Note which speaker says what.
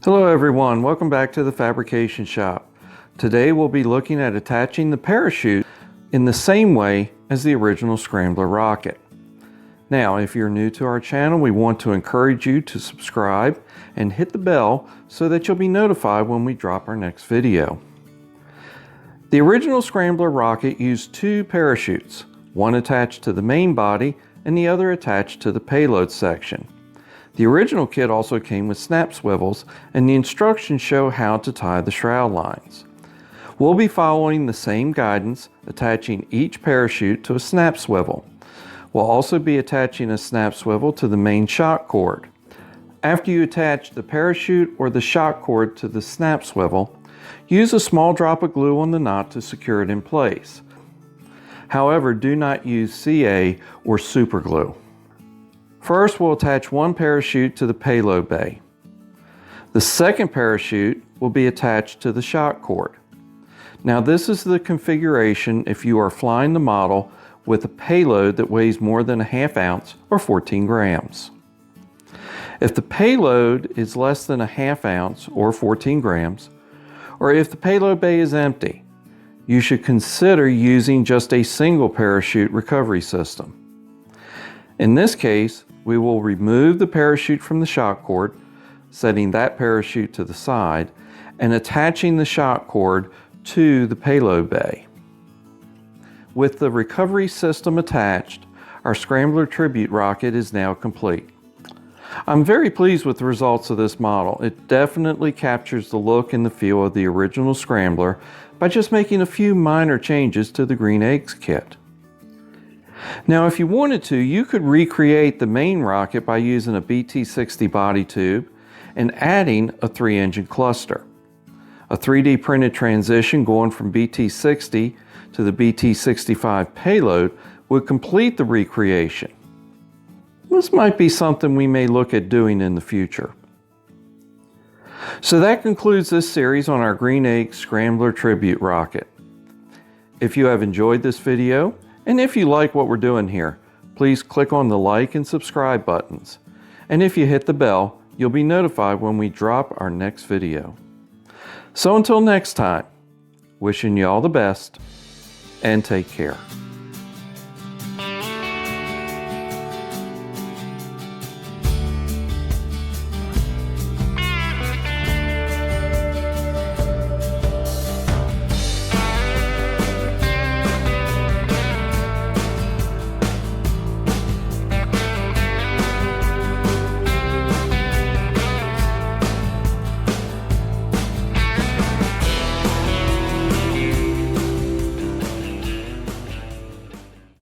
Speaker 1: Hello everyone, welcome back to the fabrication shop. Today we'll be looking at attaching the parachute in the same way as the original Scrambler rocket. Now, if you're new to our channel, we want to encourage you to subscribe and hit the bell so that you'll be notified when we drop our next video. The original Scrambler rocket used two parachutes, one attached to the main body and the other attached to the payload section. The original kit also came with snap swivels, and the instructions show how to tie the shroud lines. We'll be following the same guidance, attaching each parachute to a snap swivel. We'll also be attaching a snap swivel to the main shock cord. After you attach the parachute or the shock cord to the snap swivel, use a small drop of glue on the knot to secure it in place. However, do not use CA or super glue. First, we'll attach one parachute to the payload bay. The second parachute will be attached to the shock cord. Now, this is the configuration if you are flying the model with a payload that weighs more than a ½ ounce or 14 grams. If the payload is less than a ½ ounce or 14 grams, or if the payload bay is empty, you should consider using just a single parachute recovery system. In this case, we will remove the parachute from the shock cord, setting that parachute to the side, and attaching the shock cord to the payload bay. With the recovery system attached, our Scrambler tribute rocket is now complete. I'm very pleased with the results of this model. It definitely captures the look and the feel of the original Scrambler by just making a few minor changes to the Green Eggs kit. Now, if you wanted to, you could recreate the main rocket by using a BT60 body tube and adding a 3-engine cluster. A 3D printed transition going from BT60 to the BT65 payload would complete the recreation. This might be something we may look at doing in the future. So that concludes this series on our Green Eggs Scrambler tribute rocket. If you have enjoyed this video, and if you like what we're doing here, please click on the like and subscribe buttons. And if you hit the bell, you'll be notified when we drop our next video. So until next time, wishing you all the best and take care.